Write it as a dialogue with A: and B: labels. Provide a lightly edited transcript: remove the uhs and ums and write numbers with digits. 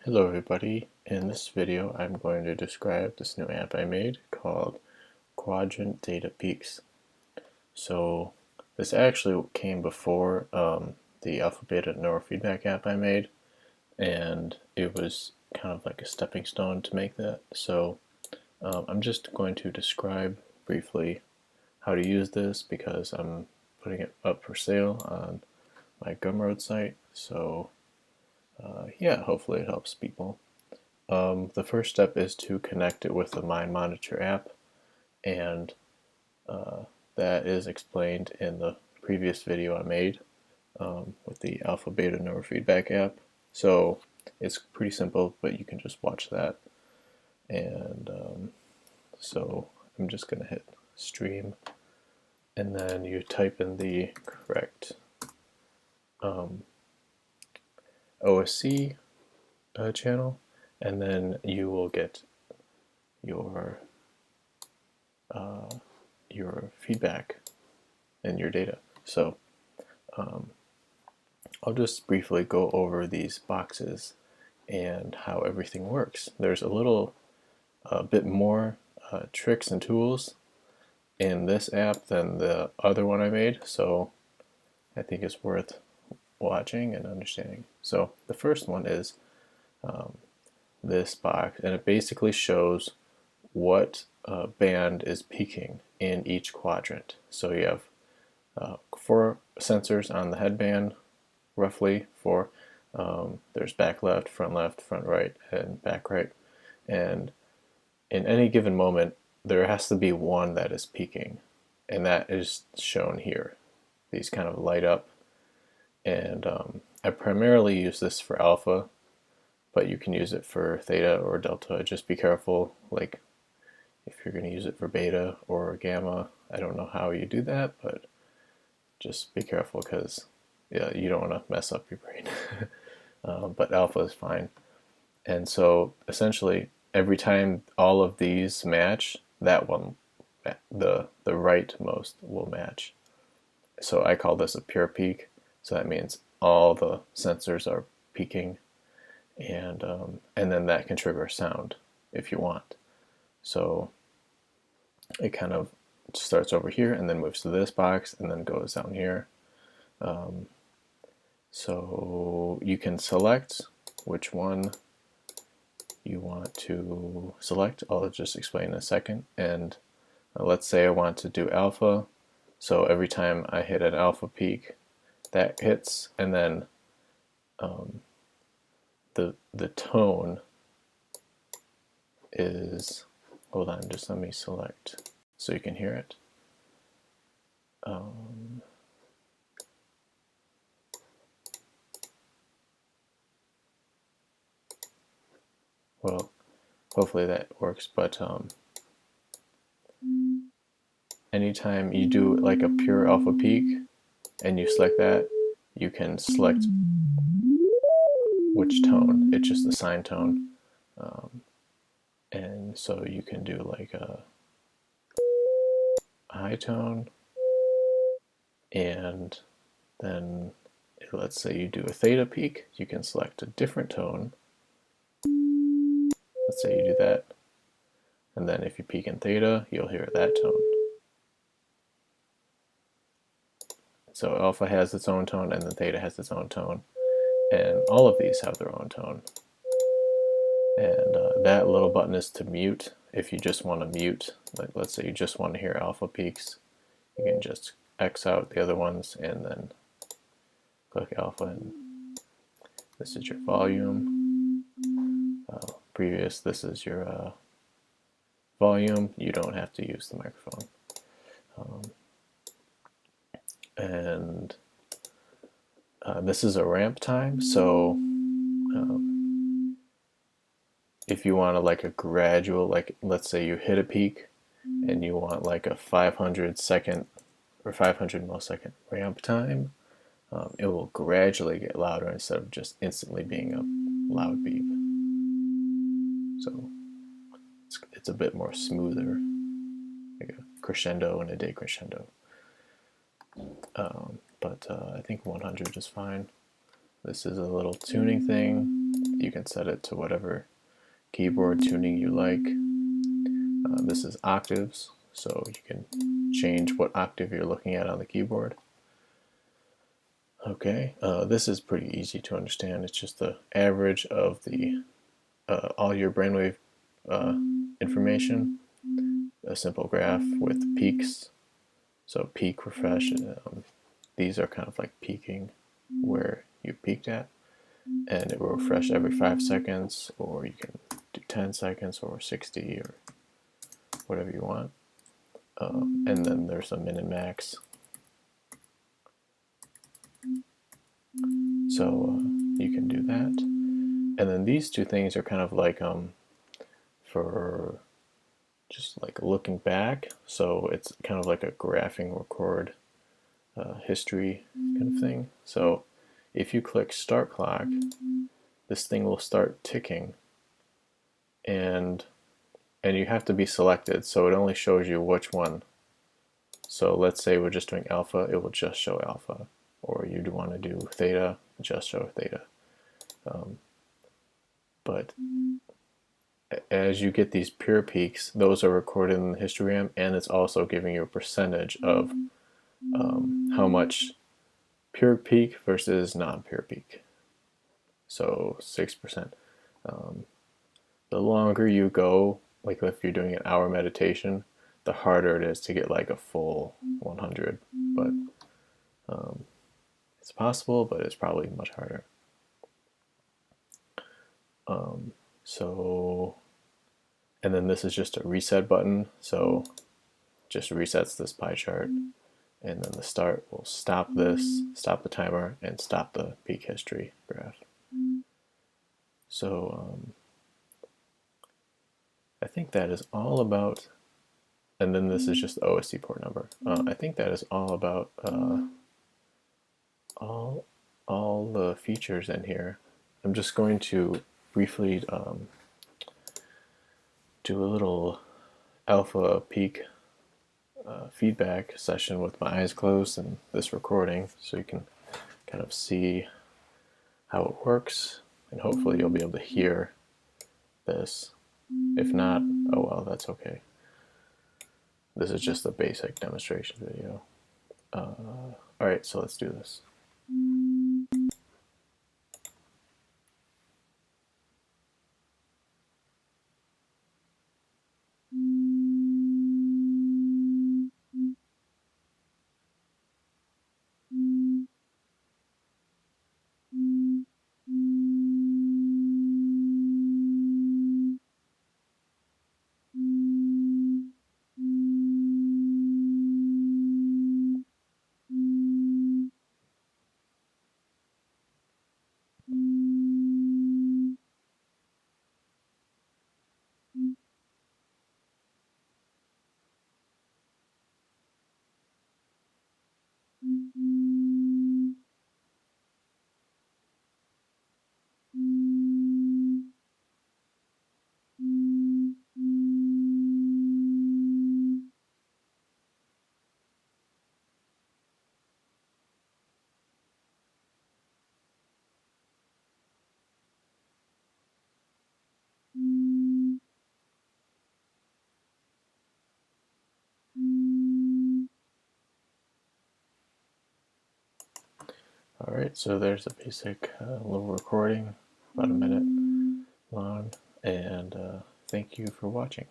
A: Hello everybody, in this video I'm going to describe this new app I made called Quadrant Data Peaks. So this actually came before the Alpha Beta Neurofeedback app I made, and it was kind of like a stepping stone to make that. So I'm just going to describe briefly how to use this because I'm putting it up for sale on my Gumroad site. So yeah, hopefully it helps people. The first step is to connect it with the Mind Monitor app, and that is explained in the previous video I made with the Alpha Beta Neurofeedback app. So it's pretty simple, but you can just watch that. And so I'm just going to hit stream, and then you type in the correct OSC channel, and then you will get your feedback and your data. So I'll just briefly go over these boxes and how everything works. There's a bit more tricks and tools in this app than the other one I made, so I think it's worth watching and understanding. So the first one is this box, and it basically shows what band is peaking in each quadrant. So you have 4 sensors on the headband, roughly 4. There's back left, front right, and back right. And in any given moment, there has to be one that is peaking, and that is shown here. These kind of light up, and I primarily use this for alpha, but you can use it for theta or delta. Just be careful, like if you're going to use it for beta or gamma. I don't know how you do that, but just be careful because yeah, you don't want to mess up your brain. But alpha is fine. And so essentially every time all of these match, that one, the rightmost, will match. So I call this a pure peak. So that means all the sensors are peaking, and then that can trigger sound if you want. So it kind of starts over here and then moves to this box and then goes down here. So you can select which one you want to select. I'll just explain in a second. And let's say I want to do alpha. So every time I hit an alpha peak, that hits, and then the tone is, hold on, just let me select so you can hear it. Well, hopefully that works, but anytime you do like a pure alpha peak and you select that, you can select which tone. It's just the sine tone. And so you can do like a high tone, and then let's say you do a theta peak, you can select a different tone. Let's say you do that, and then if you peak in theta, you'll hear that tone. So alpha has its own tone, and then theta has its own tone, and all of these have their own tone. And that little button is to mute. If you just want to mute, like let's say you just want to hear alpha peaks, you can just X out the other ones and then click alpha, and this is your volume. This is your volume. You don't have to use the microphone. And this is a ramp time, so if you want to like a gradual, like let's say you hit a peak and you want like a 500 second or 500 millisecond ramp time, it will gradually get louder instead of just instantly being a loud beep. So it's a bit more smoother, like a crescendo and a decrescendo. But I think 100 is fine. This is a little tuning thing. You can set it to whatever keyboard tuning you like. This is octaves, so you can change what octave you're looking at on the keyboard. Okay, this is pretty easy to understand. It's just the average of the all your brainwave information, a simple graph with peaks. So peak, refresh, these are kind of like peaking where you peaked at, and it will refresh every 5 seconds, or you can do 10 seconds or 60 or whatever you want. And then there's a min and max. So you can do that. And then these two things are kind of like for just like looking back. So it's kind of like a graphing record history kind of thing. So if you click start clock, this thing will start ticking, and you have to be selected, so it only shows you which one. So let's say we're just doing alpha, it will just show alpha, or you'd want to do theta, just show theta. But as you get these pure peaks, those are recorded in the histogram, and it's also giving you a percentage of how much pure peak versus non-pure peak. So 6%. The longer you go, like if you're doing an hour meditation, the harder it is to get like a full 100. But it's possible, but it's probably much harder. And then this is just a reset button, so just resets this pie chart, and then the start will stop this, stop the timer, and stop the peak history graph. So I think that is all about, and then this is just the OSD port number. I think that is all about all the features in here. I'm just going to briefly do a little alpha peak feedback session with my eyes closed and this recording, so you can kind of see how it works, and hopefully you'll be able to hear this. If not, oh well, that's okay. This is just a basic demonstration video. Alright, so let's do this. Alright, so there's a basic little recording, about a minute long, and thank you for watching.